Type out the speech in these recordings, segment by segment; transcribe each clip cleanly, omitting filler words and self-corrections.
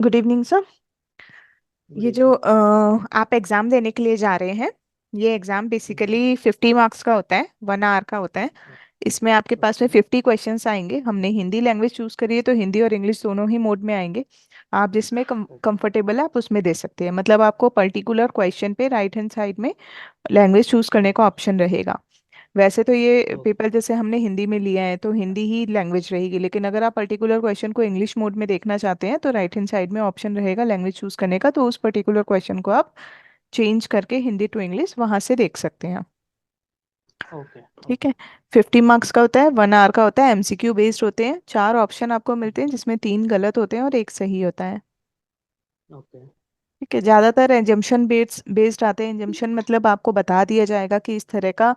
Good evening sir. Good ये जो evening. आप एग्ज़ाम देने के लिए जा रहे हैं, ये एग्ज़ाम हम्म। बेसिकली 50 मार्क्स का होता है, 1 आवर का होता है। इसमें आपके पास में ओके। 50 क्वेश्चंस आएंगे। हमने हिंदी लैंग्वेज चूज़ करी है तो हिंदी और इंग्लिश दोनों ही मोड में आएंगे। आप जिसमें कंफर्टेबल है आप उसमें दे सकते हैं। मतलब आपको पर्टिकुलर क्वेश्चन पे राइट हैंड साइड में लैंग्वेज चूज़ करने का ओके। ऑप्शन रहेगा। वैसे तो ये ओके। पेपर जैसे हमने हिंदी में लिया है तो हिंदी ही लैंग्वेज रहेगी, लेकिन अगर आप पर्टिकुलर क्वेश्चन को इंग्लिश मोड में देखना चाहते हैं तो राइट हैंड साइड में ऑप्शन रहेगा लैंग्वेज चूज करने का, तो उस पर्टिकुलर क्वेश्चन को आप चेंज करके हिंदी टू इंग्लिश वहां से देख सकते हैं। ओके। ठीक ओके। है। 50 मार्क्स का होता है, 1 आवर का होता है, एमसीक्यू बेस्ड होते हैं। 4 ऑप्शन आपको मिलते हैं जिसमें 3 गलत होते हैं और एक सही होता है। ओके। ठीक है। ज्यादातर एजम्पशन बेस्ड बेस्ड आते हैं। एजम्पशन मतलब आपको बता दिया जाएगा कि इस तरह का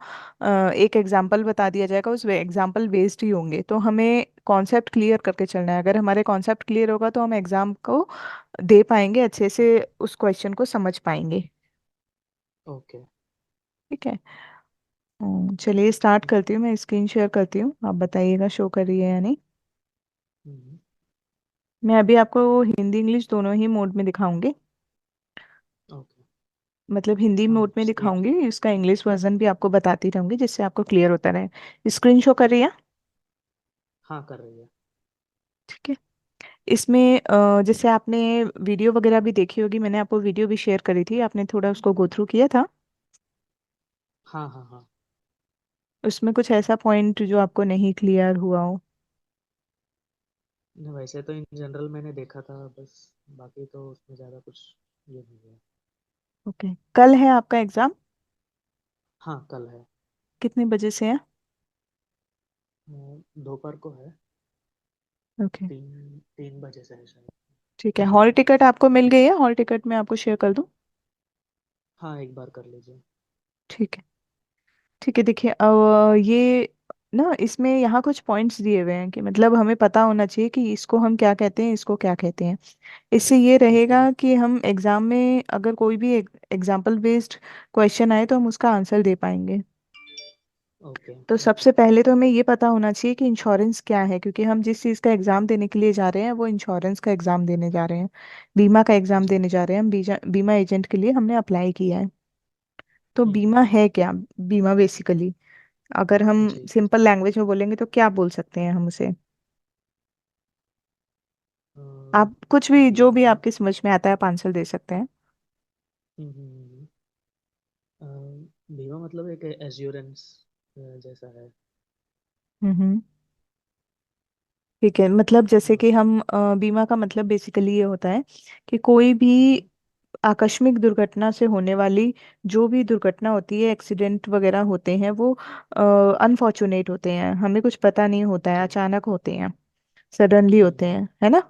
एक एग्जाम्पल बता दिया जाएगा, उस एग्जाम्पल बेस्ड ही होंगे। तो हमें कॉन्सेप्ट क्लियर करके चलना है। अगर हमारे कॉन्सेप्ट क्लियर होगा तो हम एग्जाम को दे पाएंगे अच्छे से, उस क्वेश्चन को समझ पाएंगे। ओके। ठीक है। चलिए स्टार्ट करती हूँ। मैं स्क्रीन शेयर करती हूँ, आप बताइएगा शो कर रही है या नहीं। हम्म। मैं अभी आपको हिंदी इंग्लिश दोनों ही मोड में दिखाऊंगी। ओके। मतलब हिंदी हाँ, मोड में स्क्रीन। दिखाऊंगी, इसका इंग्लिश वर्जन भी आपको बताती रहूंगी जिससे आपको क्लियर होता रहे। स्क्रीन शो कर रही है। हाँ, कर रही है। ठीक है। इसमें जैसे आपने वीडियो वगैरह भी देखी होगी, मैंने आपको वीडियो भी शेयर करी थी, आपने थोड़ा उसको गो थ्रू किया था। हाँ, हाँ, हाँ। उसमें कुछ ऐसा पॉइंट जो आपको नहीं क्लियर हुआ हो। नहीं, वैसे तो इन जनरल मैंने देखा था बस। बाकी तो उसमें ज़्यादा कुछ ये नहीं है। ओके। कल है आपका एग्जाम? हाँ, कल है। कितने बजे से है? दोपहर को है। ओके। 3 बजे से है शायद। ठीक है। हॉल टिकट आपको मिल गई है? हॉल टिकट मैं आपको शेयर कर दूं? हाँ, एक बार कर लीजिए। ठीक है। ठीक है। देखिए ये ना, इसमें यहाँ कुछ पॉइंट्स दिए हुए हैं कि मतलब हमें पता होना चाहिए कि इसको हम क्या कहते हैं, इसको क्या कहते हैं। इससे ये ओके। रहेगा कि हम एग्जाम में अगर कोई भी एग्जाम्पल बेस्ड क्वेश्चन आए तो हम उसका आंसर दे पाएंगे। ओके। तो सबसे पहले तो हमें ये पता होना चाहिए कि इंश्योरेंस क्या है, क्योंकि हम जिस चीज़ का एग्जाम देने के लिए जा रहे हैं वो इंश्योरेंस का एग्जाम देने जा रहे हैं, बीमा का एग्जाम जी। देने जा रहे हैं। हम बीमा एजेंट के लिए हमने अप्लाई किया है। तो हम्म। बीमा है क्या? बीमा बेसिकली अगर हम जी। सिंपल लैंग्वेज में बोलेंगे तो क्या बोल सकते हैं हम उसे? अ, आप कुछ भी, जो भी बीमा। आपकी समझ में आता है आप आंसर दे सकते हैं। अ, बीमा मतलब एक एश्योरेंस जैसा है। हम्म। ठीक है। मतलब जैसे हाँ। कि हम बीमा का मतलब बेसिकली ये होता है कि कोई भी आकस्मिक दुर्घटना से होने वाली, जो भी दुर्घटना होती है, एक्सीडेंट वगैरह होते हैं, वो अनफॉर्चुनेट होते हैं, हमें कुछ पता नहीं होता है, जी। अचानक होते हैं, सडनली होते हम्म। हैं, है ना।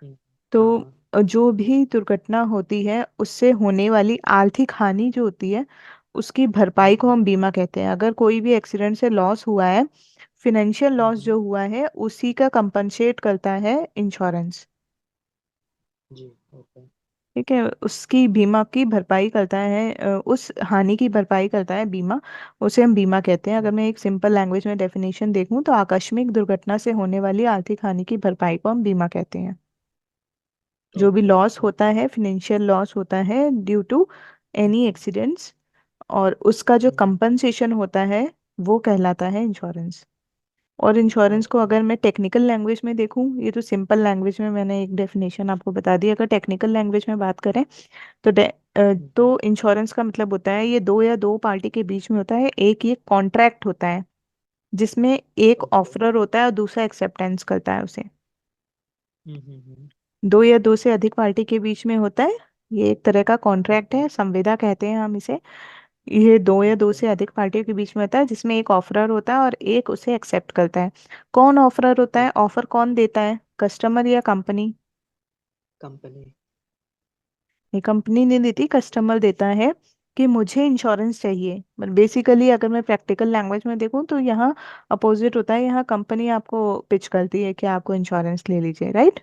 हम्म। तो हाँ, हाँ। जो भी दुर्घटना होती है उससे होने वाली आर्थिक हानि जो होती है उसकी भरपाई को हम्म। हम बीमा कहते हैं। अगर कोई भी एक्सीडेंट से लॉस हुआ है, फिनेंशियल लॉस हम्म। जो हुआ है उसी का कंपनसेट करता है इंश्योरेंस। जी। ओके। ठीक है। उसकी बीमा की भरपाई करता है, उस हानि की भरपाई करता है बीमा। उसे हम बीमा कहते हैं। अगर मैं एक सिंपल लैंग्वेज में डेफिनेशन देखूं तो आकस्मिक दुर्घटना से होने वाली आर्थिक हानि की भरपाई को हम बीमा कहते हैं। जो भी ओके। लॉस होता ओके। है, फिनेंशियल लॉस होता है ड्यू टू एनी एक्सीडेंट्स, और उसका जो हम्म। कंपनसेशन होता है वो कहलाता है इंश्योरेंस। और इंश्योरेंस को ओके। अगर मैं टेक्निकल लैंग्वेज में देखूं, ये तो सिंपल लैंग्वेज में मैंने एक डेफिनेशन आपको बता दी, अगर टेक्निकल लैंग्वेज में बात करें तो हम्म। तो इंश्योरेंस का मतलब होता है ये दो या दो पार्टी के बीच में होता है, एक ये कॉन्ट्रैक्ट होता है जिसमें एक ओके। ऑफरर होता है और दूसरा एक्सेप्टेंस करता है उसे। हम्म। दो या दो से अधिक पार्टी के बीच में होता है, ये एक तरह का कॉन्ट्रैक्ट ओके। है, संविदा कहते हैं हम इसे। ये दो या दो ओके। से अधिक पार्टियों के बीच में होता है जिसमें एक ऑफरर होता है और एक उसे एक्सेप्ट करता है। कौन ऑफरर होता है? ओके। ऑफर कौन देता है, कस्टमर या कंपनी? कंपनी। ये कंपनी नहीं देती, कस्टमर देता है कि मुझे इंश्योरेंस चाहिए। बेसिकली अगर मैं प्रैक्टिकल लैंग्वेज में देखूं तो यहाँ अपोजिट होता है, यहाँ कंपनी आपको पिच करती है कि आपको इंश्योरेंस ले लीजिए, राइट।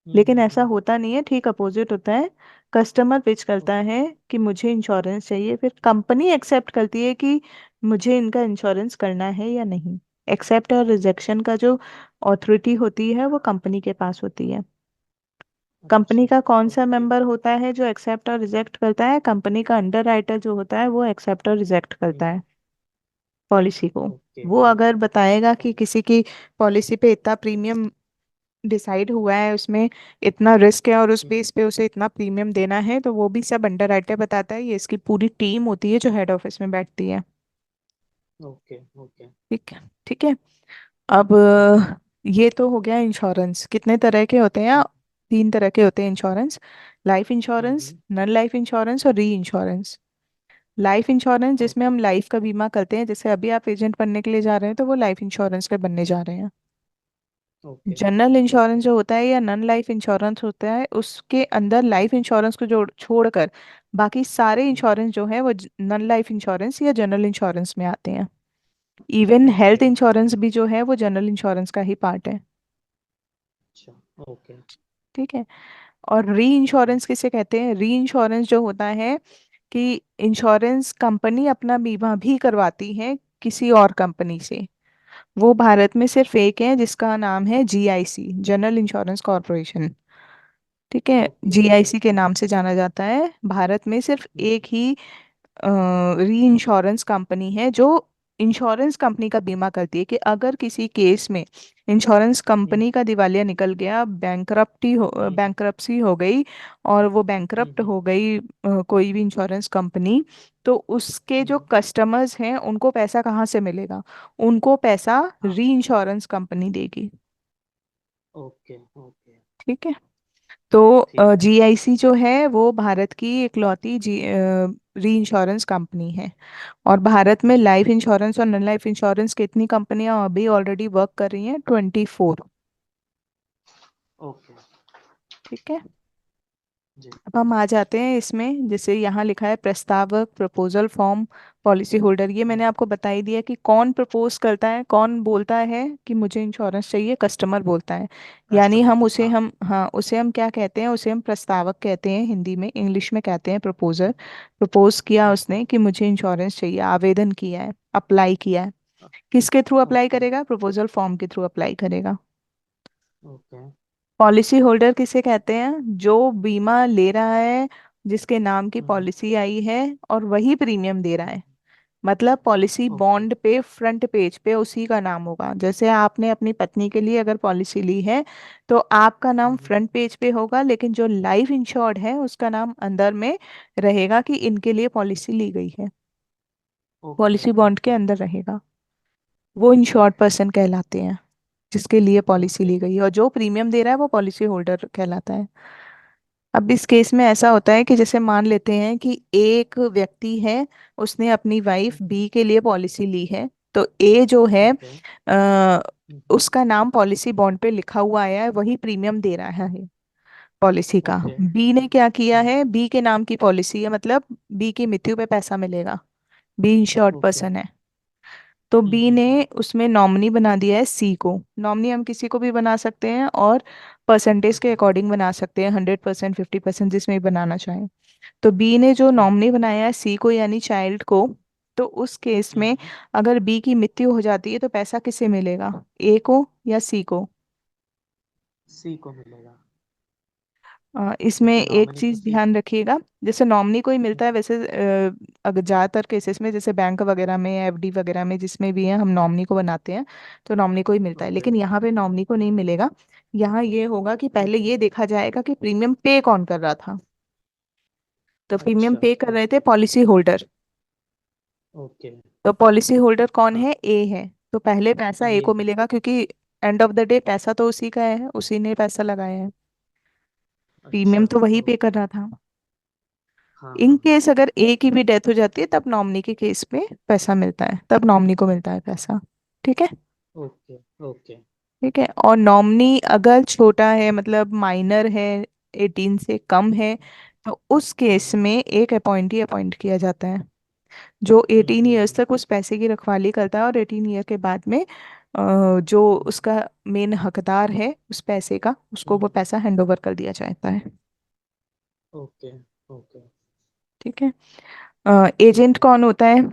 लेकिन ऐसा हम्म। होता नहीं है, ठीक अपोजिट होता है। कस्टमर पिच करता ओके। है कि मुझे इंश्योरेंस चाहिए, फिर कंपनी एक्सेप्ट करती है कि मुझे इनका इंश्योरेंस करना है या नहीं। एक्सेप्ट और रिजेक्शन का जो अथॉरिटी होती है वो कंपनी के पास होती है। कंपनी अच्छा। का कौन सा ओके। मेंबर होता है जो एक्सेप्ट और रिजेक्ट करता है? कंपनी का अंडर राइटर जो होता है वो एक्सेप्ट और रिजेक्ट करता हम्म। है पॉलिसी को। ओके वो अगर ओके। बताएगा कि किसी की पॉलिसी पे इतना प्रीमियम डिसाइड हुआ है, उसमें इतना रिस्क है और उस हम्म। बेस पे उसे इतना प्रीमियम देना है, तो वो भी सब अंडर राइटर बताता है। ये इसकी पूरी टीम होती है जो हेड ऑफिस में बैठती है। Okay okay. ठीक है। ठीक है। अब ये तो हो गया इंश्योरेंस। कितने तरह के होते हैं? हम्म। 3 तरह के होते हैं इंश्योरेंस। लाइफ इंश्योरेंस, हम्म। नन लाइफ इंश्योरेंस और री इंश्योरेंस। लाइफ इंश्योरेंस जिसमें ओके। हम लाइफ का बीमा करते हैं, जैसे अभी आप एजेंट बनने के लिए जा रहे हैं तो वो लाइफ इंश्योरेंस पे बनने जा रहे हैं। Okay general okay. इंश्योरेंस जो होता है या नन लाइफ इंश्योरेंस होता है, उसके अंदर लाइफ इंश्योरेंस को जोड़ छोड़कर बाकी सारे हम्म। इंश्योरेंस जो है वो नन लाइफ इंश्योरेंस या जनरल इंश्योरेंस में आते हैं। Even health okay. इंश्योरेंस भी जो है वो जनरल इंश्योरेंस का ही पार्ट है। अच्छा। ओके। ठीक है। और री हम्म। इंश्योरेंस किसे कहते हैं? री इंश्योरेंस जो होता है कि इंश्योरेंस कंपनी अपना बीमा भी करवाती है किसी और कंपनी से। वो भारत में सिर्फ एक है जिसका नाम है जीआईसी, जनरल इंश्योरेंस कॉरपोरेशन। ठीक है। ओके जीआईसी के ओके। नाम से जाना जाता है। भारत में सिर्फ हम्म। एक ही री इंश्योरेंस कंपनी है जो इंश्योरेंस कंपनी का बीमा करती है कि अगर किसी केस में इंश्योरेंस हम्म। कंपनी का दिवालिया निकल गया, हम्म। बैंकरप्सी हो गई और वो बैंकरप्ट हम्म। हो गई कोई भी इंश्योरेंस कंपनी, तो उसके जो हम्म। कस्टमर्स हैं उनको पैसा कहाँ से मिलेगा? उनको पैसा हाँ। री इंश्योरेंस कंपनी देगी। Okay okay. ठीक है। तो ठीक है। जीआईसी जो है वो भारत की इकलौती री इंश्योरेंस कंपनी है। और भारत में लाइफ ओके इंश्योरेंस और नॉन लाइफ इंश्योरेंस कितनी कंपनियां अभी ऑलरेडी वर्क कर रही हैं? 24। ओके। ठीक है। जी। अब हम आ जाते हैं इसमें, जैसे यहाँ लिखा है प्रस्तावक, प्रपोजल फॉर्म, पॉलिसी होल्डर। ये हम्म। मैंने आपको बता ही दिया कि कौन प्रपोज करता है, कौन बोलता है कि मुझे इंश्योरेंस चाहिए। कस्टमर बोलता है। यानी कस्टमर। हाँ। उसे हम क्या कहते हैं? उसे हम प्रस्तावक कहते हैं हिंदी में, इंग्लिश में कहते हैं प्रपोजर। प्रपोज किया ओके उसने कि मुझे इंश्योरेंस चाहिए, आवेदन किया है, अप्लाई किया है। किसके थ्रू अप्लाई ओके करेगा? प्रपोजल फॉर्म के थ्रू अप्लाई करेगा। ओके। पॉलिसी होल्डर किसे कहते हैं? जो बीमा ले रहा है, जिसके नाम की हम्म। पॉलिसी आई है और वही प्रीमियम दे रहा हम्म। है। मतलब पॉलिसी ओके बॉन्ड पे फ्रंट पेज पे उसी का नाम होगा। जैसे आपने अपनी पत्नी के लिए अगर पॉलिसी ली है तो आपका नाम हम्म। फ्रंट पेज पे होगा, लेकिन जो लाइफ इंश्योर्ड है उसका नाम अंदर में रहेगा कि इनके लिए पॉलिसी ली गई है। ओके पॉलिसी बॉन्ड के ओके। अंदर रहेगा। वो इंश्योर्ड ओके पर्सन कहलाते हैं जिसके लिए पॉलिसी ओके। ली गई है, और जो प्रीमियम दे रहा है वो पॉलिसी होल्डर कहलाता है। अब इस केस में ऐसा होता है कि जैसे मान लेते हैं कि एक व्यक्ति है, उसने अपनी वाइफ हम्म। बी के लिए पॉलिसी ली है। तो ए जो है ओके। हम्म। उसका नाम पॉलिसी बॉन्ड पे लिखा हुआ आया है, वही प्रीमियम दे रहा है पॉलिसी का। ओके। बी ने क्या किया हम्म। है? बी के नाम की पॉलिसी है, मतलब बी की मृत्यु पे पैसा मिलेगा। B insured okay. पर्सन है। तो बी ने उसमें नॉमिनी बना दिया है सी को। नॉमिनी हम किसी को भी बना सकते हैं और परसेंटेज के हम्म। अकॉर्डिंग बना सकते हैं, 100%, 50%, जिसमें भी बनाना चाहें। तो बी ने जो ओके। नॉमिनी बनाया है सी को यानी चाइल्ड को, तो उस केस में हम्म। अगर बी की मृत्यु हो जाती है तो पैसा किसे मिलेगा? ए को या सी को? सी को मिलेगा, इसमें क्योंकि एक नॉमिनी तो चीज सी है। ध्यान रखिएगा। जैसे नॉमिनी को ही मिलता है हम्म। वैसे, अगर ज्यादातर केसेस में जैसे बैंक वगैरह में, एफडी वगैरह में, जिसमें भी है हम नॉमिनी को बनाते हैं तो नॉमिनी को ही मिलता है। ओके लेकिन यहाँ पे नॉमिनी को नहीं मिलेगा। यहाँ ये होगा कि पहले ओके। ये देखा जाएगा कि प्रीमियम पे कौन कर रहा था। तो प्रीमियम अच्छा। पे कर रहे थे ओके पॉलिसी होल्डर। ओके। तो पॉलिसी होल्डर कौन हाँ। है? ए है। तो पहले पैसा ए ये को है। मिलेगा क्योंकि एंड ऑफ द डे पैसा तो उसी का है, उसी ने पैसा लगाया है। प्रीमियम अच्छा। तो वही पे कर ओके। रहा था। हाँ इन हाँ हाँ। केस अगर ए की भी डेथ हो जाती है तब नॉमिनी के केस में पैसा मिलता है, तब नॉमिनी को मिलता है पैसा। ठीक है। Okay okay. ठीक है। और नॉमिनी अगर छोटा है, मतलब माइनर है, 18 से कम है, तो उस केस हम्म। में एक अपॉइंटी अपॉइंट किया जाता है जो 18 ईयर्स तक उस पैसे की रखवाली करता है। और 18 ईयर के बाद में जो हम्म। उसका मेन हकदार है उस पैसे का, उसको वो हम्म। पैसा हैंड ओवर कर दिया जाता है। Okay okay. ठीक है। ठीक एजेंट है। कौन होता है?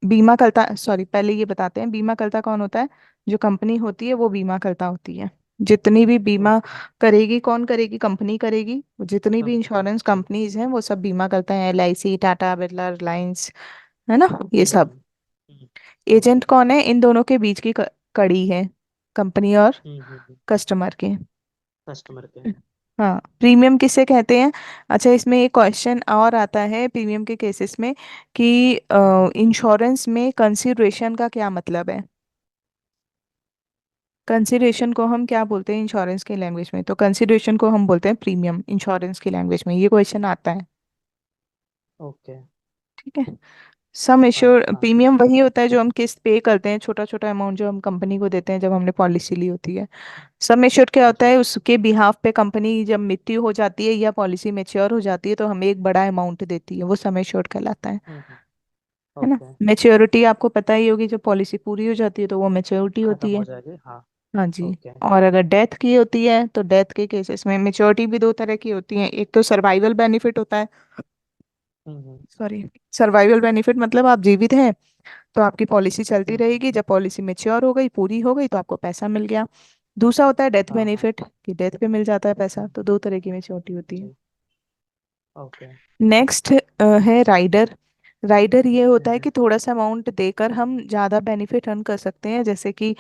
बीमा करता, सॉरी पहले ये बताते हैं बीमा करता कौन होता है। जो कंपनी होती है वो बीमा करता होती है। जितनी भी बीमा ओके। करेगी, कौन करेगी? कंपनी करेगी। जितनी भी कंपनी। इंश्योरेंस जी। कंपनीज हैं वो सब बीमा करते हैं, LIC, टाटा बिरला, रिलायंस, है ना, ये सब। हम्म। Agent okay. कौन है? इन दोनों के बीच की कड़ी है, कंपनी और कस्टमर के। कस्टमर के। हाँ, प्रीमियम किसे कहते हैं? अच्छा, इसमें एक क्वेश्चन और आता है प्रीमियम के केसेस में कि हम्म। इंश्योरेंस में कंसीडरेशन का क्या मतलब है? कंसीडरेशन को हम क्या बोलते हैं इंश्योरेंस की लैंग्वेज में? तो कंसीडरेशन को हम बोलते हैं प्रीमियम इंश्योरेंस की लैंग्वेज में, ये क्वेश्चन आता है। ओके। ठीक है। सम हाँ एश्योर हाँ। प्रीमियम वही होता है जो हम किस्त पे करते हैं, छोटा छोटा अमाउंट जो हम कंपनी को देते हैं जब हमने पॉलिसी ली होती है। सम एश्योर्ड क्या होता जी। है? उसके बिहाफ पे कंपनी जब मृत्यु हो जाती है या पॉलिसी मेच्योर हो जाती है तो हमें एक बड़ा अमाउंट देती है, वो सम एश्योर्ड कहलाता है ना। ओके। मेच्योरिटी आपको पता ही होगी, जब पॉलिसी पूरी हो जाती है तो वो मेच्योरिटी खत्म होती हो है। जाएगी, हाँ। हाँ जी। ओके। और अगर डेथ की होती है तो डेथ के केसेस में मेच्योरिटी भी दो तरह की होती है, एक तो सर्वाइवल बेनिफिट होता है। हम्म। सॉरी, सर्वाइवल बेनिफिट मतलब आप जीवित हैं तो आपकी पॉलिसी चलती हम्म। रहेगी, जब पॉलिसी मेच्योर हो गई, पूरी हो गई, तो आपको पैसा मिल गया। दूसरा होता है डेथ हाँ हाँ। बेनिफिट, कि डेथ पे मिल जाता है पैसा। तो हम्म। दो तरह की मेच्योरिटी होती है। जी। ओके। नेक्स्ट है राइडर। राइडर ये होता है हम्म। कि थोड़ा सा अमाउंट देकर हम ज़्यादा बेनिफिट अर्न कर सकते हैं, जैसे कि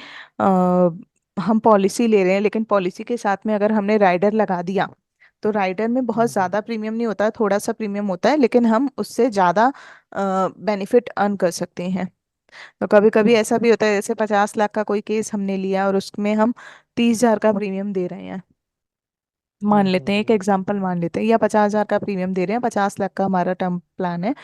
हम पॉलिसी ले रहे हैं लेकिन पॉलिसी के साथ में अगर हमने राइडर लगा दिया तो राइडर में बहुत हम्म। ज़्यादा प्रीमियम नहीं होता है, थोड़ा सा प्रीमियम होता है, लेकिन हम उससे ज़्यादा बेनिफिट अर्न कर सकते हैं। तो कभी कभी ऐसा ओके। भी होता है, जैसे 50 लाख का कोई केस हमने लिया और उसमें हम 30,000 का प्रीमियम दे रहे हैं, मान लेते हैं, एक एग्जांपल मान लेते हैं, या 50,000 का प्रीमियम दे रहे हैं, 50 लाख का हमारा टर्म प्लान है।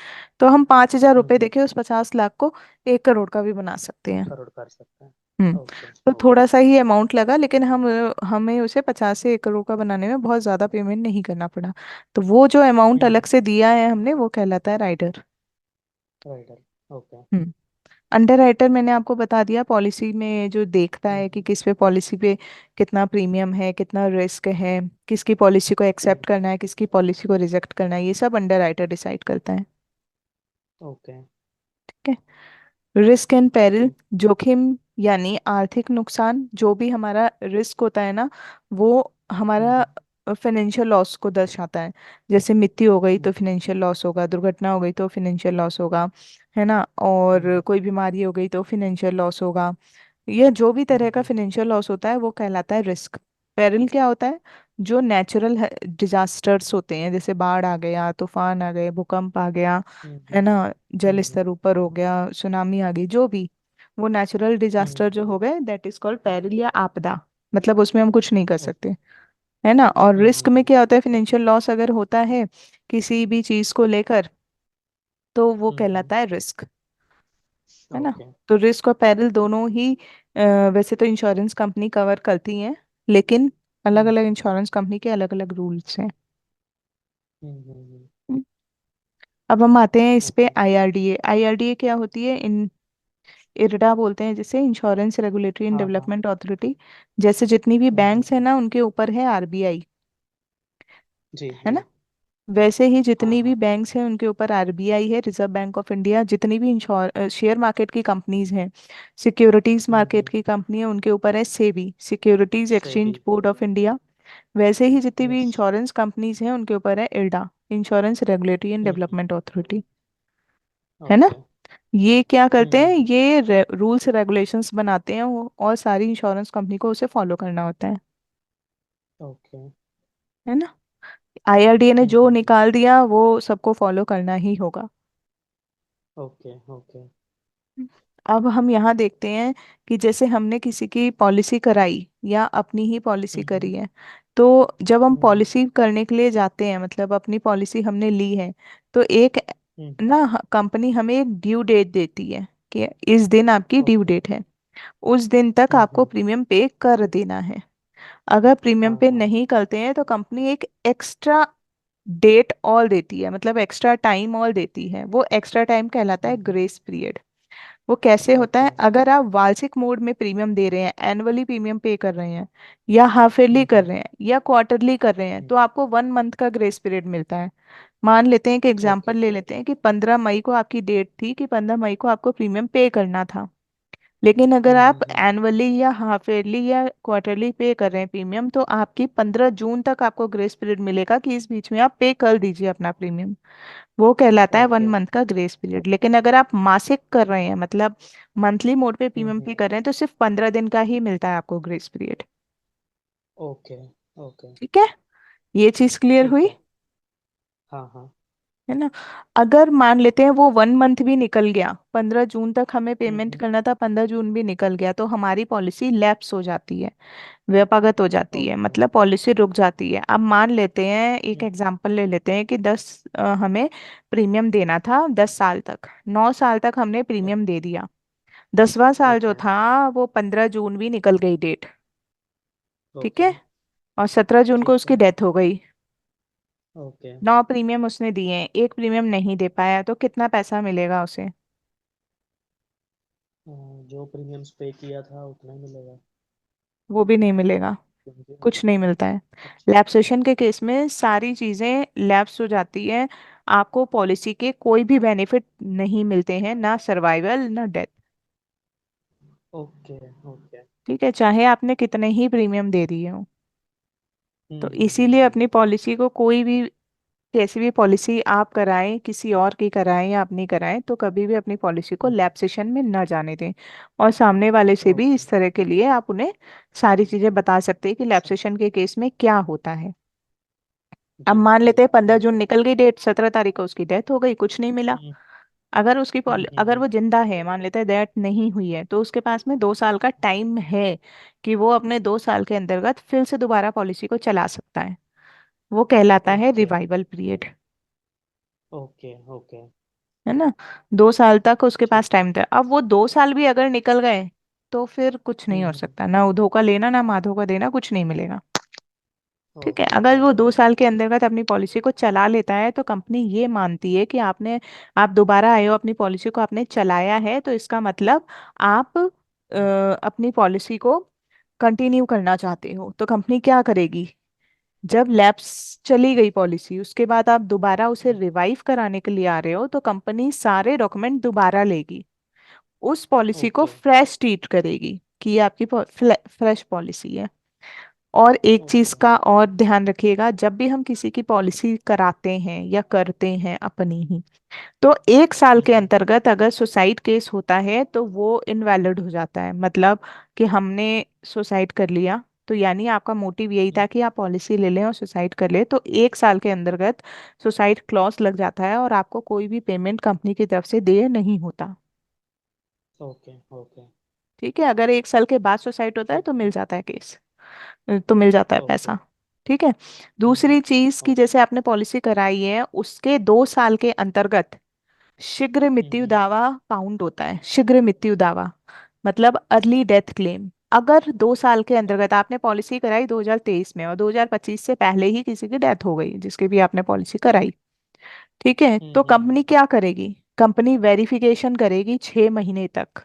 तो हम 5,000 रुपये देके उस 50 लाख को 1 करोड़ का भी बना सकते हैं। 1 करोड़ कर सकते हैं। हम्म। ओके। तो ओके। थोड़ा सा ही अमाउंट लगा, लेकिन हम हमें उसे 50 से 1 करोड़ का बनाने में बहुत ज़्यादा पेमेंट नहीं करना पड़ा। तो वो जो अमाउंट अलग हम्म। से दिया है हमने, वो कहलाता है राइडर। राइटर। ओके। हम्म। अंडर राइटर मैंने आपको बता दिया, पॉलिसी में जो देखता है कि हम्म। किस पे पॉलिसी पे कितना प्रीमियम है, कितना रिस्क है, किसकी पॉलिसी को एक्सेप्ट हम्म। करना है, किसकी पॉलिसी को रिजेक्ट करना है, ये सब अंडर राइटर डिसाइड करता है। ओके। ठीक है। रिस्क एंड पेरिल, ठीक। जोखिम यानी आर्थिक नुकसान, जो भी हमारा रिस्क होता है ना, वो हमारा हम्म। फाइनेंशियल लॉस को दर्शाता है। जैसे मृत्यु हो गई तो हम्म। फाइनेंशियल लॉस होगा, दुर्घटना हो गई तो फाइनेंशियल लॉस होगा, है ना, और हम्म। कोई बीमारी हो गई तो फाइनेंशियल लॉस होगा। यह जो भी तरह का हम्म। फाइनेंशियल लॉस होता है वो कहलाता है रिस्क। पेरिल क्या होता है? जो नेचुरल डिजास्टर्स होते हैं, जैसे बाढ़ आ गया, तूफान आ गए, भूकंप आ गया, है हम्म। ना, जल हम्म। स्तर ऊपर हो गया, सुनामी आ गई, जो भी वो नेचुरल हम्म। डिजास्टर जो हो गए, दैट इज कॉल्ड पेरिल या आपदा। मतलब उसमें हम कुछ नहीं कर ओके। सकते, है ना। और रिस्क में हम्म। क्या होता है? फाइनेंशियल लॉस अगर होता है किसी भी चीज को लेकर तो वो हम्म। कहलाता है रिस्क, है ना। ओके। तो रिस्क और पेरिल दोनों ही वैसे तो इंश्योरेंस कंपनी कवर करती हैं, लेकिन अलग हम्म। अलग इंश्योरेंस कंपनी के अलग अलग रूल्स हैं। हम्म। हम्म। अब हम आते हैं इस पे ओके। IRDA। IRDA क्या होती है? इन इरडा बोलते हैं जिसे, इंश्योरेंस रेगुलेटरी एंड हाँ हाँ। Development authority. जैसे जितनी भी हम्म। बैंक्स है ना उनके ऊपर है RBI, जी है जी। ना। वैसे ही हाँ जितनी भी हाँ। बैंक्स हैं उनके ऊपर RBI है, रिजर्व बैंक ऑफ इंडिया। जितनी भी इंश्योर शेयर मार्केट की कंपनीज हैं, सिक्योरिटीज मार्केट की कंपनी है, उनके ऊपर है SEBI, securities SEBI. Exchange board of India. वैसे ही जितनी भी यस। इंश्योरेंस कंपनीज हैं उनके ऊपर है IRDA, insurance regulatory and hmm. Development authority, है ना। ओके। ये क्या करते हैं? हम्म। ये रूल्स रेगुलेशंस बनाते हैं और सारी इंश्योरेंस कंपनी को उसे फॉलो करना होता ओके। है ना। IRDA ने जो हम्म। निकाल दिया वो सबको फॉलो करना ही होगा। ओके। ओके। अब हम यहाँ देखते हैं कि जैसे हमने किसी की पॉलिसी कराई या अपनी ही पॉलिसी हम्म। करी है, तो जब हम हम्म। पॉलिसी करने के लिए जाते हैं, मतलब अपनी पॉलिसी हमने ली है, तो एक हम्म। ना कंपनी हमें एक ड्यू डेट देती है कि इस दिन आपकी ड्यू ओके। डेट है, उस दिन तक आपको हम्म। प्रीमियम पे कर देना है। अगर प्रीमियम हाँ पे हाँ। नहीं करते हैं तो कंपनी एक एक्स्ट्रा डेट ऑल देती है, मतलब एक्स्ट्रा टाइम ऑल देती है। वो एक्स्ट्रा टाइम कहलाता है हम्म। Grace period. वो कैसे होता है? ओके। अगर आप वार्षिक मोड में प्रीमियम दे रहे हैं, एनुअली प्रीमियम पे कर रहे हैं, या हाफ ईयरली कर हम्म। रहे हैं, या क्वार्टरली कर रहे हैं, हम्म। तो आपको 1 मंथ का ग्रेस पीरियड मिलता है। मान लेते हैं कि ओके। एग्जांपल ले लेते हैं कि 15 मई को आपकी डेट थी कि 15 मई को आपको प्रीमियम पे करना था, लेकिन अगर आप हम्म। एनुअली या हाफ ईयरली या क्वार्टरली पे कर रहे हैं प्रीमियम, तो आपकी 15 जून तक आपको ग्रेस पीरियड मिलेगा कि इस बीच में आप पे कर दीजिए अपना प्रीमियम। वो कहलाता है वन ओके। मंथ का ग्रेस पीरियड। लेकिन अगर आप मासिक कर रहे हैं, मतलब मंथली मोड पे प्रीमियम हम्म। पे कर रहे हैं, तो सिर्फ 15 दिन का ही मिलता है आपको ग्रेस पीरियड। ओके। ओके। ठीक है, ये चीज क्लियर ठीक हुई, है। हाँ हाँ। है ना। अगर मान लेते हैं वो 1 मंथ भी निकल गया, 15 जून तक हमें पेमेंट हम्म। करना था, 15 जून भी निकल गया, तो हमारी पॉलिसी लैप्स हो जाती है, व्यापागत हो जाती है, ओके। मतलब पॉलिसी रुक जाती है। अब मान लेते हैं, एक हम्म। एग्जांपल ले लेते हैं कि 10 हमें प्रीमियम देना था 10 साल तक, 9 साल तक हमने ओ- प्रीमियम दे दिया। 10वां साल जो ओके। था वो 15 जून भी निकल गई डेट। ठीक ओके। है, और 17 जून को ठीक उसकी है। डेथ हो गई। ओके। 9 प्रीमियम उसने दिए हैं, एक प्रीमियम नहीं दे पाया, तो कितना पैसा मिलेगा उसे? जो प्रीमियम्स पे किया था उतना ही मिलेगा। वो भी नहीं मिलेगा, क्योंकि कुछ नहीं मिलता है। अच्छा। लैप्सेशन के केस में सारी चीजें लैप्स हो जाती है, आपको पॉलिसी के कोई भी बेनिफिट नहीं मिलते हैं, ना सर्वाइवल ना डेथ। ओके। ओके। ठीक है, चाहे आपने कितने ही प्रीमियम दे दिए हो। तो इसीलिए हम्म। अपनी पॉलिसी को, कोई भी कैसी भी पॉलिसी आप कराएं, किसी और की कराएं या अपनी कराएं, तो कभी भी अपनी पॉलिसी को हम्म। लैप्सेशन में न जाने दें। और सामने वाले से भी ओके। इस तरह के लिए आप उन्हें सारी चीजें बता सकते हैं कि अच्छा। लैप्सेशन के केस में क्या होता है। अब जी मान जी। लेते हैं 15 जून ओके। निकल गई डेट, 17 तारीख को उसकी डेथ हो गई, कुछ नहीं मिला। हम्म। अगर वो जिंदा है, मान लेते हैं डेथ नहीं हुई है, तो उसके पास में 2 साल का टाइम है कि वो अपने 2 साल के अंतर्गत फिर से दोबारा पॉलिसी को चला सकता है। वो कहलाता है okay. Revival period, okay. Okay. है ना। 2 साल तक उसके ठीक पास है। टाइम था। अब वो 2 साल भी अगर निकल गए, तो फिर कुछ नहीं हो हम्म। सकता, ना उधो का लेना ना माधो का देना, कुछ नहीं मिलेगा। ठीक है, ओके। अगर वो ओके। 2 साल के अंतर्गत अपनी पॉलिसी को चला लेता है, तो कंपनी ये मानती है कि आप दोबारा आए हो, अपनी पॉलिसी को आपने चलाया है, तो इसका मतलब आप अपनी पॉलिसी को कंटिन्यू करना चाहते हो। तो कंपनी क्या करेगी, जब लैप्स चली गई पॉलिसी, उसके बाद आप दोबारा उसे रिवाइव कराने के लिए आ रहे हो, तो कंपनी सारे डॉक्यूमेंट दोबारा लेगी, उस पॉलिसी को ओके। फ्रेश ट्रीट करेगी कि ये आपकी फ्रेश पॉलिसी है। और एक चीज ओके। का और ध्यान रखिएगा, जब भी हम किसी की पॉलिसी कराते हैं या करते हैं अपनी ही, तो 1 साल के हम्म। अंतर्गत अगर सुसाइड केस होता है तो वो इनवैलिड हो जाता है। मतलब कि हमने सुसाइड कर लिया, तो यानी आपका मोटिव यही था कि आप पॉलिसी ले लें और सुसाइड कर ले, तो 1 साल के अंतर्गत सुसाइड क्लॉज लग जाता है और आपको कोई भी पेमेंट कंपनी की तरफ से देय नहीं होता। ओके। ओके। ठीक है, अगर 1 साल के बाद सुसाइड होता है ठीक तो मिल है। जाता है केस, तो मिल जाता है ओके। पैसा। ठीक है, दूसरी चीज की, ओके। जैसे आपने पॉलिसी कराई है उसके 2 साल के अंतर्गत शीघ्र मृत्यु हम्म। दावा काउंट होता है। शीघ्र मृत्यु दावा मतलब अर्ली डेथ क्लेम। अगर 2 साल के अंतर्गत आपने पॉलिसी कराई 2023 में और 2025 से पहले ही किसी की डेथ हो गई जिसकी भी आपने पॉलिसी कराई, ठीक है, तो हम्म। कंपनी क्या करेगी, कंपनी वेरिफिकेशन करेगी 6 महीने तक।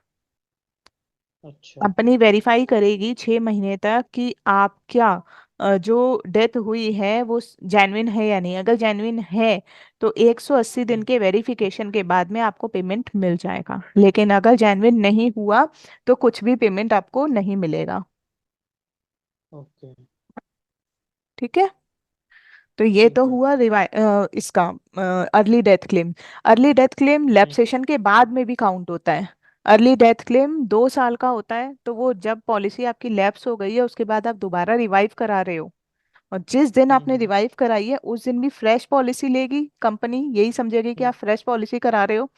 अच्छा। कंपनी वेरीफाई करेगी 6 महीने तक कि आप क्या, जो डेथ हुई है वो जेन्युइन है या नहीं। अगर जेन्युइन है तो 180 दिन हम्म। के वेरिफिकेशन के बाद में आपको पेमेंट मिल जाएगा। लेकिन अगर जेन्युइन नहीं हुआ तो कुछ भी पेमेंट आपको नहीं मिलेगा। ओके। ठीक है, तो ये तो ठीक है। हुआ इसका early death claim. Early death claim lab हम्म। सेशन के बाद में भी काउंट होता है। अर्ली डेथ क्लेम 2 साल का होता है, तो वो जब पॉलिसी आपकी लैप्स हो गई है उसके बाद आप दोबारा रिवाइव करा रहे हो, और जिस दिन आपने हम्म। रिवाइव कराई है उस दिन भी फ्रेश पॉलिसी लेगी कंपनी, यही समझेगी कि हम्म। आप फ्रेश पॉलिसी करा रहे हो।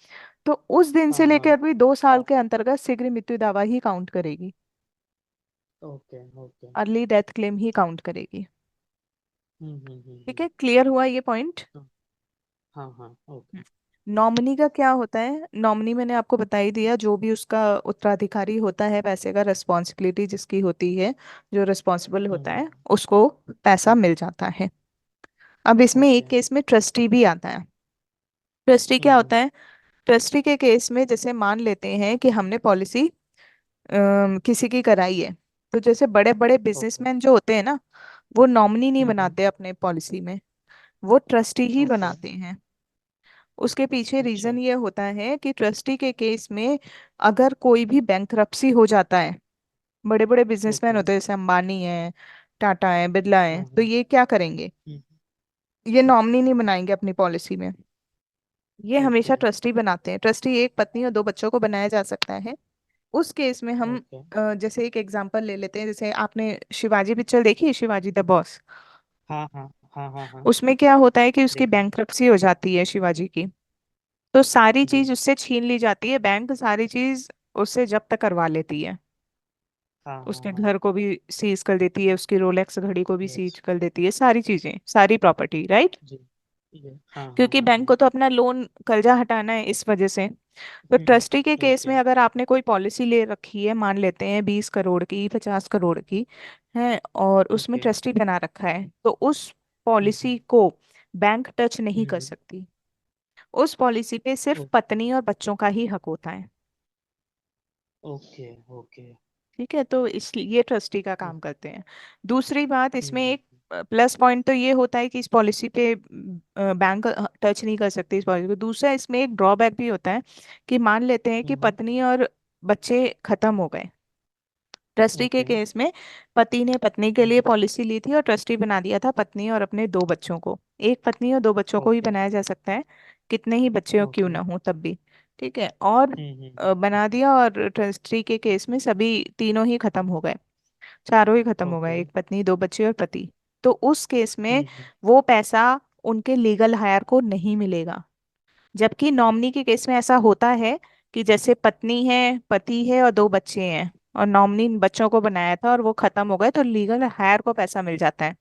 तो उस दिन हाँ से हाँ। लेकर भी 2 साल के अंतर्गत शीघ्र मृत्यु दावा ही काउंट करेगी, okay. Okay. Early death claim ही काउंट करेगी। ठीक हम्म। है, क्लियर हुआ ये पॉइंट। हाँ हाँ हाँ। ओके। नॉमिनी का क्या होता है? नॉमिनी मैंने आपको बता ही दिया, जो भी उसका उत्तराधिकारी होता है पैसे का, रिस्पॉन्सिबिलिटी जिसकी होती है, जो रिस्पॉन्सिबल होता हम्म। है उसको पैसा मिल जाता है। अब इसमें एक ओके। केस में ट्रस्टी भी आता है। ट्रस्टी क्या हम्म। होता है? ट्रस्टी के केस में जैसे मान लेते हैं कि हमने पॉलिसी किसी की कराई है, तो जैसे बड़े बड़े ओके। बिजनेसमैन जो होते हैं ना, वो नॉमिनी नहीं हम्म। बनाते अपने पॉलिसी में, वो ट्रस्टी ही ओके। बनाते हैं। उसके पीछे अच्छा। रीजन ये होता है कि ट्रस्टी के केस में अगर कोई भी बैंकरप्सी हो जाता है, बड़े बड़े बिजनेसमैन ओके। होते हैं जैसे अंबानी है, टाटा है, बिरला है, हाँ तो हाँ। ये क्या करेंगे, हम्म, ये नॉमिनी नहीं बनाएंगे अपनी पॉलिसी में, ये ओके हमेशा ट्रस्टी बनाते हैं। ट्रस्टी एक पत्नी और दो बच्चों को बनाया जा सकता है। उस केस में हम ओके। जैसे एक एग्जांपल ले लेते हैं, जैसे आपने शिवाजी पिक्चर देखी है, शिवाजी द बॉस। हाँ हाँ हाँ हाँ हाँ। उसमें क्या होता है कि उसकी देखा। बैंकरप्सी हो जाती है शिवाजी की, तो सारी जी। चीज उससे छीन ली जाती है, बैंक सारी चीज उससे जब्त करवा लेती है। हाँ हाँ उसने हाँ। घर को भी सीज कर देती है, उसकी रोलेक्स घड़ी को भी यस। सीज कर देती है, सारी चीजें, सारी प्रॉपर्टी, राइट। जी। ये हाँ हाँ क्योंकि हाँ बैंक हाँ। को तो अपना लोन कर्जा हटाना है, इस वजह से। तो ट्रस्टी के केस ओके। में अगर आपने कोई पॉलिसी ले रखी है, मान लेते हैं 20 करोड़ की, 50 करोड़ की है, और उसमें ओके। ट्रस्टी बना रखा है, तो उस हम्म पॉलिसी को बैंक टच नहीं कर हम्म। सकती। उस पॉलिसी पे सिर्फ पत्नी और बच्चों का ही हक होता है। Okay okay. ठीक है, तो इसलिए ये ट्रस्टी का काम करते हैं। दूसरी बात, इसमें हम्म। एक प्लस पॉइंट तो ये होता है कि इस पॉलिसी पे बैंक टच नहीं कर सकते इस पॉलिसी को। दूसरा, इसमें एक ड्रॉबैक भी होता है कि मान लेते हैं कि हम्म। पत्नी और बच्चे खत्म हो गए। ट्रस्टी के ओके। केस में पति ने पत्नी के लिए पॉलिसी ली थी और ट्रस्टी बना दिया था पत्नी और अपने दो बच्चों को। एक पत्नी और दो बच्चों को ही ओके बनाया जा सकता है, कितने ही बच्चे हो क्यों ओके। ना हो तब भी। ठीक है, और बना दिया, और ट्रस्टी के केस में सभी तीनों ही खत्म हो गए, चारों ही खत्म हो गए, ओके। एक पत्नी दो बच्चे और पति। तो उस केस में हम्म। वो पैसा उनके लीगल हायर को नहीं मिलेगा। जबकि नॉमिनी के केस में ऐसा होता है कि जैसे पत्नी है, पति है और दो बच्चे हैं, और नॉमिनी बच्चों को बनाया था और वो खत्म हो गए, तो लीगल हायर को पैसा मिल जाता है।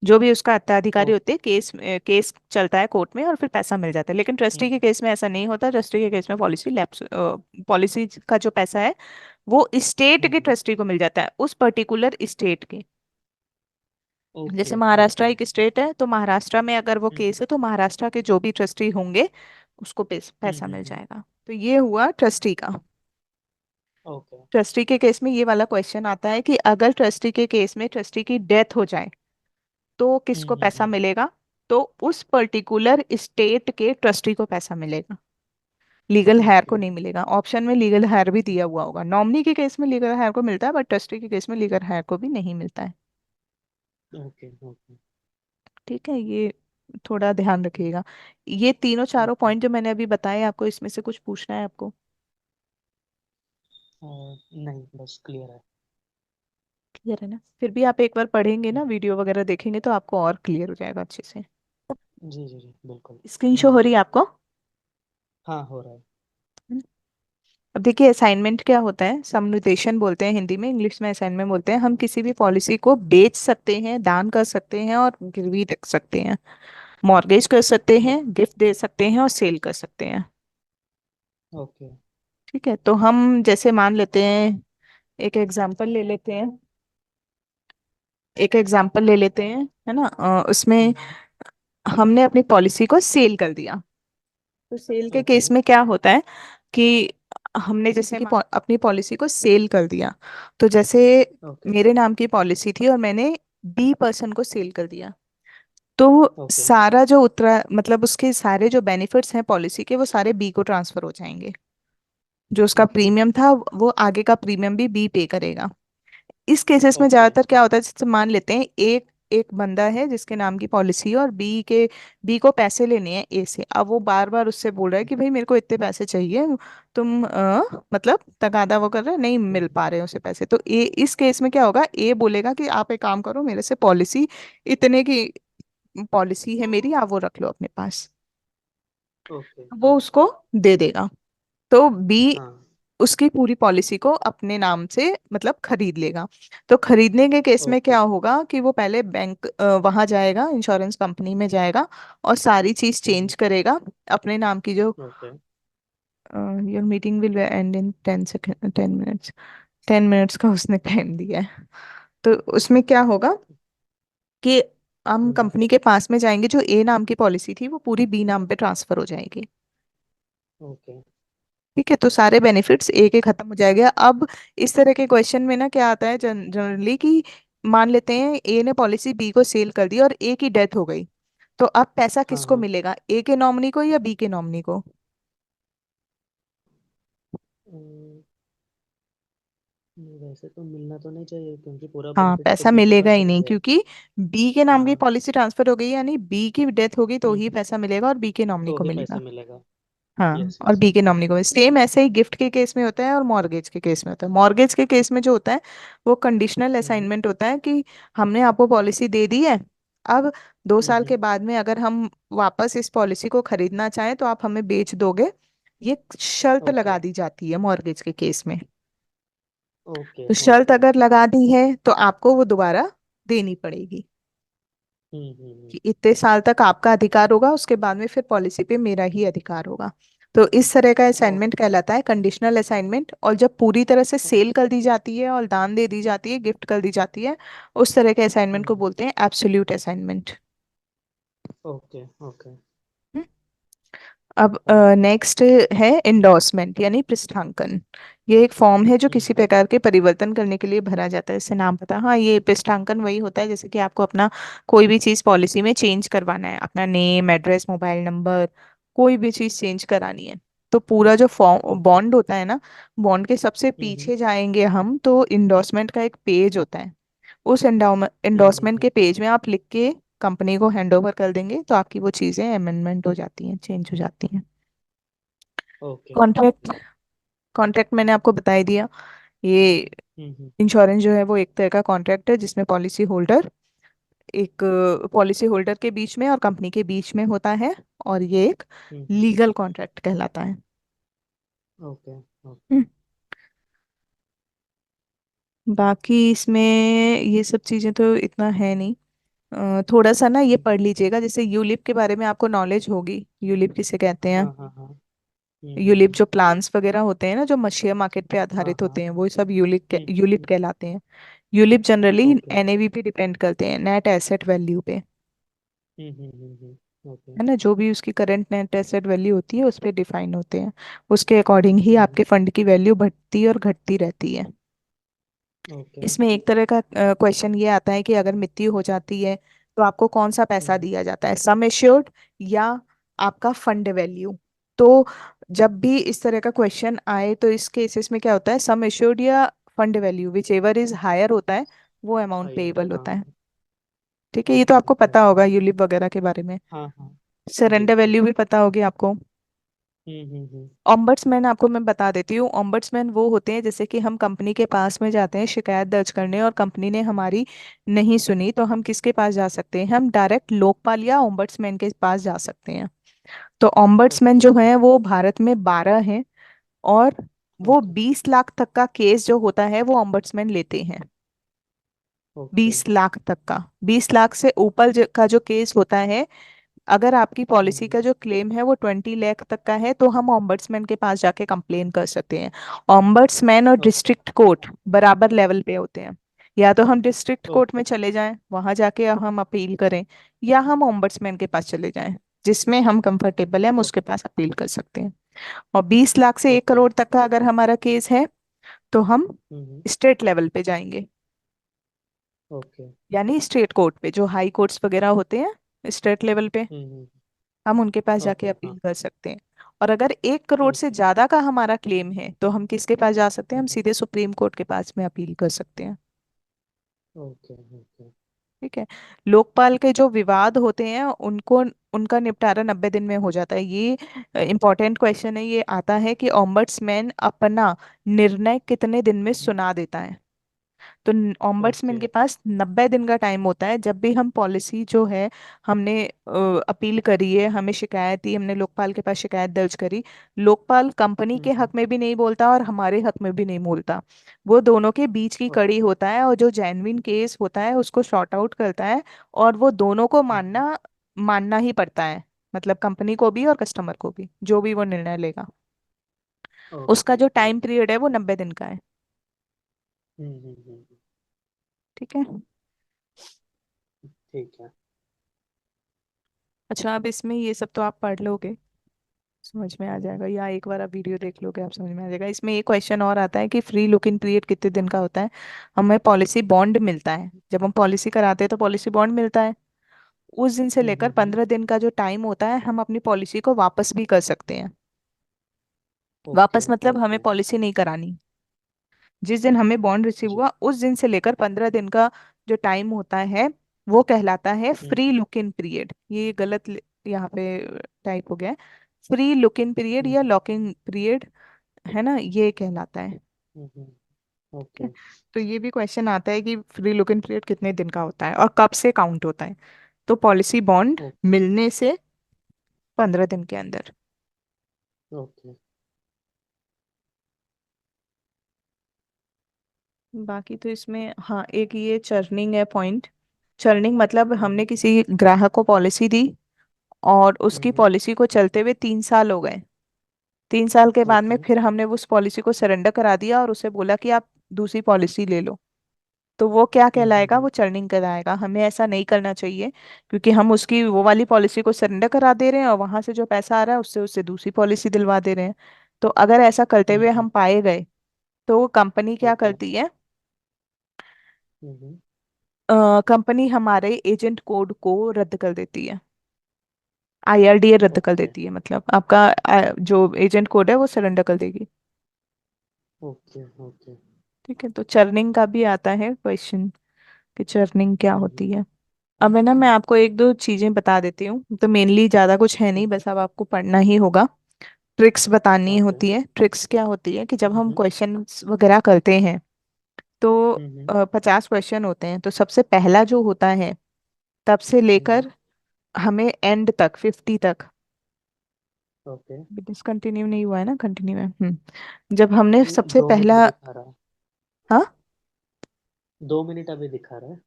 जो भी उसका ओ। उत्तराधिकारी होते हैं, केस चलता है कोर्ट में और फिर पैसा मिल जाता है। लेकिन ट्रस्टी के हम्म। केस में ऐसा नहीं होता। ट्रस्टी के केस में पॉलिसी लैप्स, पॉलिसी का जो पैसा है वो स्टेट के हम्म। ट्रस्टी को मिल जाता है, उस पर्टिकुलर स्टेट के। ओके जैसे महाराष्ट्र ओके। एक स्टेट है, तो महाराष्ट्र में अगर वो हम्म केस है तो महाराष्ट्र के जो भी ट्रस्टी होंगे उसको पैसा मिल हम्म। जाएगा। तो ये हुआ ट्रस्टी का। ओके। ट्रस्टी के केस में ये वाला क्वेश्चन आता है कि अगर ट्रस्टी के केस में ट्रस्टी की डेथ हो जाए तो किसको पैसा हम्म। मिलेगा। तो उस पर्टिकुलर स्टेट के ट्रस्टी को पैसा मिलेगा, लीगल हायर को ओके नहीं मिलेगा। ऑप्शन में लीगल हायर भी दिया हुआ होगा। नॉमिनी के केस में लीगल हायर को मिलता है, बट ट्रस्टी के केस में लीगल हायर को भी नहीं मिलता है। Okay okay. ठीक है, ये थोड़ा ध्यान रखिएगा। ये तीनों चारों ओके। पॉइंट जो मैंने अभी बताए आपको, इसमें से कुछ पूछना है आपको? नहीं, बस क्लियर है। क्लियर है ना? फिर भी आप एक बार पढ़ेंगे ना, हम्म, वीडियो वगैरह देखेंगे तो आपको और क्लियर हो जाएगा अच्छे से। जी जी जी बिल्कुल। स्क्रीन शो हो रही है आपको? हाँ, हो रहा है। हम्म। अब देखिए, असाइनमेंट क्या होता है, समुपदेशन बोलते हैं हिंदी में, इंग्लिश में असाइनमेंट बोलते हैं। हम किसी भी पॉलिसी को बेच सकते हैं, दान कर सकते हैं और गिरवी रख सकते हैं, मॉर्गेज कर सकते हैं, ओके गिफ्ट दे सकते हैं और सेल कर सकते हैं। ओके। ठीक है, तो हम जैसे मान लेते हैं, एक एग्जांपल ले लेते हैं, एक एग्जांपल ले लेते हैं, है ना, उसमें हम्म। हमने अपनी पॉलिसी को सेल कर दिया। तो सेल के ओके केस में क्या होता है कि हमने जैसे कि अपनी पॉलिसी को सेल कर दिया, तो जैसे ओके मेरे नाम की पॉलिसी थी और मैंने बी पर्सन को सेल कर दिया, तो ओके। सारा जो उतरा, मतलब उसके सारे जो बेनिफिट्स हैं पॉलिसी के, वो सारे बी को ट्रांसफर हो जाएंगे। जो उसका ओके प्रीमियम था, वो आगे का प्रीमियम भी बी पे करेगा। इस केसेस में ओके। ज्यादातर क्या होता है, जैसे मान लेते हैं एक एक बंदा है जिसके नाम की पॉलिसी है, और बी को पैसे लेने हैं ए से। अब वो बार बार उससे बोल रहा है कि भाई मेरे को इतने पैसे चाहिए, तुम मतलब तगादा वो कर रहे हैं, नहीं मिल हम्म। पा रहे हैं उसे पैसे। तो ए, इस केस में क्या होगा, ए बोलेगा कि आप एक काम करो, मेरे से पॉलिसी, इतने की पॉलिसी है मेरी, आप वो रख लो अपने पास। ओके वो ओके। उसको दे देगा। तो बी हाँ। उसकी पूरी पॉलिसी को अपने नाम से मतलब खरीद लेगा। तो खरीदने के केस में ओके क्या होगा कि वो पहले बैंक वहां जाएगा, इंश्योरेंस कंपनी में जाएगा, और सारी चीज चेंज करेगा अपने नाम की। जो okay your meeting will and in 10 second, 10 minutes, 10 minutes का उसने टाइम दिया है। तो उसमें क्या होगा कि हम हम्म। कंपनी के पास में जाएंगे, जो ए नाम की पॉलिसी थी वो पूरी बी नाम पे ट्रांसफर हो जाएगी। ओके। ठीक है, तो सारे बेनिफिट्स ए के खत्म हो जाएंगे। अब इस तरह के क्वेश्चन में ना क्या आता है जनरली कि मान लेते हैं ए ने पॉलिसी बी को सेल कर दी और ए की डेथ हो गई, तो अब पैसा हाँ किसको हाँ। मिलेगा, ए के नॉमिनी को या बी के नॉमिनी को? अम, वैसे तो मिलना तो नहीं चाहिए क्योंकि पूरा हाँ, बेनिफिट तो पैसा बी के मिलेगा पास ही नहीं, चला गया। क्योंकि बी के नाम की हाँ। पॉलिसी ट्रांसफर हो गई, यानी बी की डेथ होगी तो ही हम्म। पैसा मिलेगा और बी के नॉमिनी तो को ही मिलेगा। पैसा मिलेगा। हाँ, यस और यस बी के यस। नॉमिनी को सेम ऐसे ही गिफ्ट के केस में होता है और मॉर्गेज के केस में होता है। मॉर्गेज के केस में जो होता है वो कंडीशनल हम्म असाइनमेंट होता है कि हमने आपको पॉलिसी दे दी है, अब 2 साल के हम्म। बाद में अगर हम वापस इस पॉलिसी को खरीदना चाहें तो आप हमें बेच दोगे, ये शर्त ओके लगा दी जाती है मॉर्गेज के केस में। ओके तो शर्त ओके। अगर लगा दी है तो आपको वो दोबारा देनी पड़ेगी हम्म। कि इतने साल तक आपका अधिकार होगा, उसके बाद में फिर पॉलिसी पे मेरा ही अधिकार होगा। तो इस तरह का असाइनमेंट ओके कहलाता है कंडीशनल असाइनमेंट। और जब पूरी तरह से सेल कर दी जाती है और दान दे दी जाती है, गिफ्ट कर दी जाती है, उस तरह के असाइनमेंट को बोलते हैं एब्सोल्यूट असाइनमेंट। Okay okay. अब हाँ। नेक्स्ट है इंडोर्समेंट यानी पृष्ठांकन। ये एक फॉर्म है जो किसी हम्म। प्रकार के परिवर्तन करने के लिए भरा जाता है, इससे नाम पता है। हाँ, ये पृष्ठांकन वही होता है जैसे कि आपको अपना कोई भी चीज़ पॉलिसी में चेंज करवाना है, अपना नेम, एड्रेस, मोबाइल नंबर, कोई भी चीज़ चेंज करानी है, तो पूरा जो फॉर्म ओके। बॉन्ड होता है ना, बॉन्ड के सबसे हम्म पीछे जाएंगे हम तो इंडोर्समेंट का एक पेज होता है। उस इंडोर्समेंट हम्म। के पेज में आप लिख के कंपनी को हैंड ओवर कर देंगे तो आपकी वो चीज़ें अमेंडमेंट हो जाती हैं, चेंज हो जाती हैं। Okay contract, okay. कॉन्ट्रैक्ट मैंने आपको बता ही दिया। ये हम्म। इंश्योरेंस जो है वो एक तरह का कॉन्ट्रैक्ट है जिसमें पॉलिसी होल्डर, एक पॉलिसी होल्डर के बीच में और कंपनी के बीच में होता है, और ये एक हम्म। लीगल कॉन्ट्रैक्ट कहलाता है। Okay okay. हम्म, बाकी इसमें ये सब चीजें तो इतना है नहीं। थोड़ा सा ना ये हम्म। पढ़ लीजिएगा, जैसे यूलिप के बारे में आपको नॉलेज होगी, यूलिप किसे कहते हैं। हाँ हाँ हाँ। यूलिप जो प्लान्स वगैरह होते हैं ना जो शेयर मार्केट पे हाँ आधारित हाँ। होते हैं, वो सब यूलिप यूलिप हम्म। कहलाते हैं। ULIP generally okay. एनएवी पे डिपेंड करते हैं, नेट एसेट वैल्यू पे। ओके। है ना, जो भी उसकी करंट नेट एसेट वैल्यू होती है उस पे डिफाइन होते हैं। उसके अकॉर्डिंग ही हम्म। आपके फंड की वैल्यू बढ़ती और घटती रहती है। ओके। इसमें एक तरह का क्वेश्चन ये आता है कि अगर मृत्यु हो जाती है तो आपको कौन सा पैसा हम्म। दिया जाता है, सम एश्योर्ड या आपका फंड वैल्यू। तो जब भी इस तरह का क्वेश्चन आए तो इस केसेस में क्या होता है, सम एश्योर्ड या fund value whichever is higher होता है, वो अमाउंट हायर पेएबल हाँ होता है। हाँ। ठीक है, ये तो ओके आपको पता ओके। होगा यूलिप वगैरह के बारे में। हाँ हाँ। जी सरेंडर जी। वैल्यू भी पता होगी आपको। हम्म। ऑम्बड्समैन आपको मैं बता देती हूँ, ऑम्बड्समैन वो होते हैं जैसे कि हम कंपनी के पास में जाते हैं शिकायत दर्ज करने और कंपनी ने हमारी नहीं सुनी तो हम किसके पास जा सकते हैं, हम डायरेक्ट लोकपाल या ऑम्बड्समैन के पास जा सकते हैं। तो ऑम्बड्समैन ओके जो है वो भारत में 12 हैं, और वो ओके 20 लाख तक का केस जो होता है वो ऑम्बड्समैन लेते हैं। ओके। 20 लाख तक का, 20 लाख से ऊपर का जो केस होता है, अगर आपकी पॉलिसी हम्म। का जो क्लेम है वो 20 लाख तक का है तो हम ऑम्बड्समैन के पास जाके कंप्लेन कर सकते हैं। ऑम्बड्समैन और ओके डिस्ट्रिक्ट कोर्ट बराबर लेवल पे होते हैं। या तो हम डिस्ट्रिक्ट कोर्ट में ओके चले जाएं, वहां जाके हम अपील करें, या हम ऑम्बड्समैन के पास चले जाएं, जिसमें हम कंफर्टेबल है हम उसके ओके पास अपील कर सकते हैं। और 20 लाख से 1 करोड़ तक का अगर हमारा केस है तो हम हम्म। स्टेट लेवल पे जाएंगे, ओके। यानी स्टेट कोर्ट पे, जो हाई कोर्ट्स वगैरह होते हैं स्टेट लेवल पे, हम्म। हम उनके पास ओके जाके हाँ। अपील कर सकते हैं। और अगर 1 करोड़ से ओके। ज्यादा का हमारा क्लेम है तो हम किसके पास जा सकते हैं, हम हम्म। सीधे सुप्रीम कोर्ट के पास में अपील कर सकते हैं। Okay okay. ठीक है। लोकपाल के जो विवाद होते हैं उनको, उनका निपटारा 90 दिन में हो जाता है। ये इंपॉर्टेंट क्वेश्चन है, ये आता है कि ऑम्बड्समैन अपना निर्णय कितने दिन में हम्म। सुना देता है। तो ऑम्बड्समैन ओके के पास 90 दिन का टाइम होता है, जब भी हम पॉलिसी जो है हमने अपील करी है, हमें शिकायत दी, हमने लोकपाल के पास शिकायत दर्ज करी, लोकपाल कंपनी के हम्म। हक में भी नहीं बोलता और हमारे हक में भी नहीं बोलता, वो दोनों के बीच की कड़ी ओके। होता है और जो जेन्युइन केस होता है उसको सॉर्ट आउट करता है। और वो दोनों को हम्म। मानना मानना ही पड़ता है, मतलब कंपनी को भी और कस्टमर को भी, जो भी वो निर्णय लेगा। उसका ओके जो टाइम ओके। पीरियड है वो 90 दिन का है। हम्म। ठीक है। ठीक है। अच्छा, अब इसमें ये सब तो आप पढ़ लोगे, समझ में आ हम्म। जाएगा, या एक बार आप वीडियो देख लोगे आप समझ में आ जाएगा। इसमें एक क्वेश्चन और आता है कि फ्री लुक इन पीरियड कितने दिन का होता है। हमें पॉलिसी बॉन्ड मिलता है, जब हम पॉलिसी कराते हैं तो पॉलिसी बॉन्ड मिलता है, उस दिन से लेकर 15 दिन का जो टाइम होता है हम अपनी पॉलिसी को वापस भी कर सकते हैं। ओके वापस मतलब हमें ओके। पॉलिसी नहीं करानी। जिस दिन हमें बॉन्ड रिसीव जी। हुआ उस दिन से लेकर 15 दिन का जो टाइम होता है वो कहलाता है हम्म फ्री लुक इन पीरियड। ये गलत यहाँ पे टाइप हो गया है। फ्री लुक इन पीरियड हम्म या लॉक इन पीरियड है ना, ये कहलाता है। ठीक है। ओके तो ये भी क्वेश्चन आता है कि फ्री लुक इन पीरियड कितने दिन का होता है और कब से काउंट होता है। तो पॉलिसी बॉन्ड ओके मिलने से 15 दिन के अंदर। ओके। बाकी तो इसमें हाँ एक ये चर्निंग है पॉइंट। चर्निंग मतलब हमने हम्म किसी ग्राहक को पॉलिसी दी और उसकी हम्म। पॉलिसी को चलते हुए 3 साल हो गए। 3 साल के बाद में ओके। फिर हमने उस पॉलिसी को सरेंडर करा दिया और उसे बोला कि आप दूसरी पॉलिसी ले लो। तो वो क्या कहलाएगा, हम्म। वो चर्निंग कहलाएगा। हमें ऐसा नहीं करना चाहिए क्योंकि हम उसकी वो वाली पॉलिसी को सरेंडर करा दे रहे हैं और वहां से जो पैसा आ रहा है उससे उससे दूसरी पॉलिसी दिलवा दे रहे हैं। तो अगर ऐसा करते हुए हम्म। हम पाए गए तो कंपनी क्या ओके। करती है, हम्म। कंपनी हमारे एजेंट कोड को रद्द कर देती है। IRDA रद्द कर ओके देती है, मतलब आपका जो एजेंट कोड है वो सरेंडर कर देगी। Okay okay. ठीक है। तो चर्निंग का भी आता है क्वेश्चन कि चर्निंग क्या हम्म। होती है। अब है ना, मैं आपको एक दो चीजें बता देती हूँ। तो मेनली ज्यादा कुछ है नहीं, बस अब आपको पढ़ना ही होगा। ट्रिक्स बतानी ओके। होती है। ट्रिक्स क्या होती है कि जब हम हम्म क्वेश्चन वगैरह करते हैं तो हम्म। 50 क्वेश्चन होते हैं। तो सबसे पहला जो होता है तब से हम्म। लेकर हमें एंड तक 50 तक, ओके। डिसकंटिन्यू नहीं हुआ है ना, कंटिन्यू है। जब हमने सबसे 2 मिनट पहला, दिखा रहा है। हाँ 2 मिनट अभी दिखा रहा है।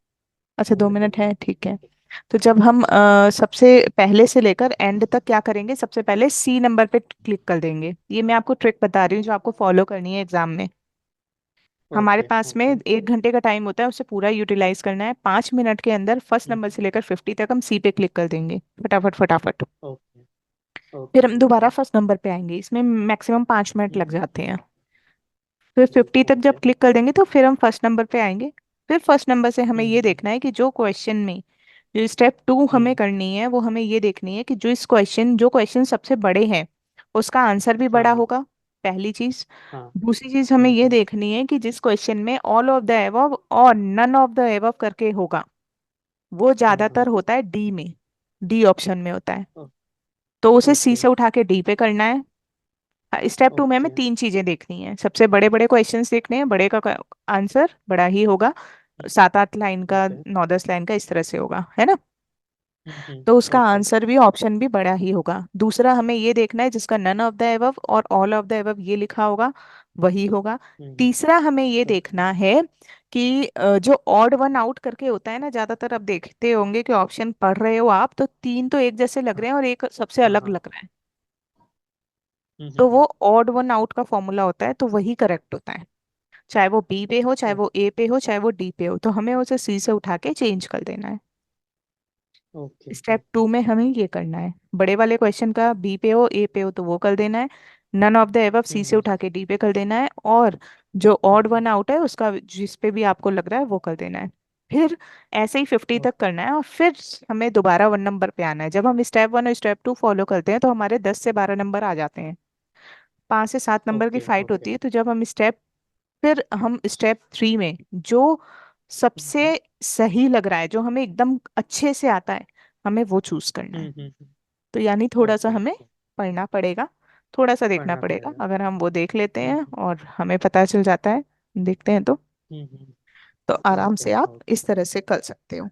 अच्छा, 2 मिनट कंटिन्यू। है, ठीक है। तो जब हम सबसे पहले से लेकर एंड तक क्या करेंगे, सबसे पहले सी नंबर पे क्लिक कर देंगे। ये मैं आपको ट्रिक बता रही हूँ जो आपको फॉलो करनी है एग्जाम में। हमारे ओके पास में ओके। 1 घंटे का टाइम होता है, उसे पूरा यूटिलाइज करना है। 5 मिनट के अंदर फर्स्ट नंबर हम्म। से लेकर 50 तक हम सी पे क्लिक कर देंगे, फटाफट फटाफट। ओके फिर ओके हम दोबारा ओके। फर्स्ट नंबर पे आएंगे, इसमें मैक्सिमम 5 मिनट लग हम्म। जाते हैं। फिर 50 तक जब ओके। क्लिक कर देंगे तो फिर हम फर्स्ट नंबर पे आएंगे। फिर फर्स्ट नंबर से हमें ये हम्म देखना है कि जो क्वेश्चन में जो स्टेप 2 हमें हम्म। करनी है वो हमें ये देखनी है कि जो क्वेश्चन सबसे बड़े हैं उसका आंसर भी हाँ बड़ा हाँ होगा, पहली चीज। हाँ। दूसरी चीज हमें ये हम्म। देखनी है कि जिस क्वेश्चन में ऑल ऑफ द एबव और नन ऑफ द एबव करके होगा वो हाँ हाँ। ज्यादातर होता है डी में, डी ऑप्शन में होता है। ओ- तो उसे सी ओके से उठा के डी पे करना है। स्टेप 2 में हमें ओके। 3 चीजें देखनी है। सबसे बड़े बड़े क्वेश्चंस देखने हैं, बड़े का आंसर बड़ा ही होगा, 7-8 लाइन का, ओके। 9-10 लाइन का, इस तरह से होगा, है ना। हम्म। तो उसका ओके। आंसर भी ऑप्शन भी बड़ा ही होगा। दूसरा हमें ये देखना है जिसका नन ऑफ द एबव और ऑल ऑफ द एबव ये लिखा होगा वही होगा। हम्म। तीसरा हमें ये ओके। देखना है कि जो ऑड वन आउट करके होता है ना, ज्यादातर आप देखते होंगे कि ऑप्शन पढ़ रहे हो आप तो तीन तो एक जैसे लग हाँ रहे हैं और एक सबसे हाँ अलग हाँ। लग रहा है। तो हम्म। वो ऑड वन आउट का फॉर्मूला होता है, तो वही करेक्ट होता है। चाहे वो बी पे हो, चाहे ओ- वो ए पे हो, चाहे वो डी पे हो, तो हमें उसे सी से उठा के चेंज कर देना है। Okay step 2 okay. में हमें ये करना है, बड़े वाले क्वेश्चन का बी पे हो ए पे हो तो वो कर देना है। नन ऑफ द एबव सी से हम्म। उठा के डी पे कर देना है। और जो ऑड हम्म। वन आउट है उसका जिस पे भी आपको लग रहा है वो कर देना है। फिर ऐसे ही 50 तक ओके करना है और फिर हमें दोबारा 1 नंबर पे आना है। जब हम स्टेप 1 और स्टेप 2 फॉलो करते हैं तो हमारे 10 से 12 नंबर आ जाते हैं। 5 से 7 नंबर की ओके फाइट ओके। होती है। तो जब हम स्टेप 3 में जो सबसे हम्म। सही लग रहा है, जो हमें एकदम अच्छे से आता है, हमें वो चूज करना है। हम्म। तो यानी थोड़ा सा ओके हमें ओके। पढ़ना पड़ेगा, थोड़ा सा देखना पढ़ना पड़ेगा। पड़ेगा। अगर हम वो देख लेते हैं हम्म और हमें पता चल जाता है, देखते हैं तो हम्म। आराम ओके से आप ओके। इस तरह से कर सकते हो।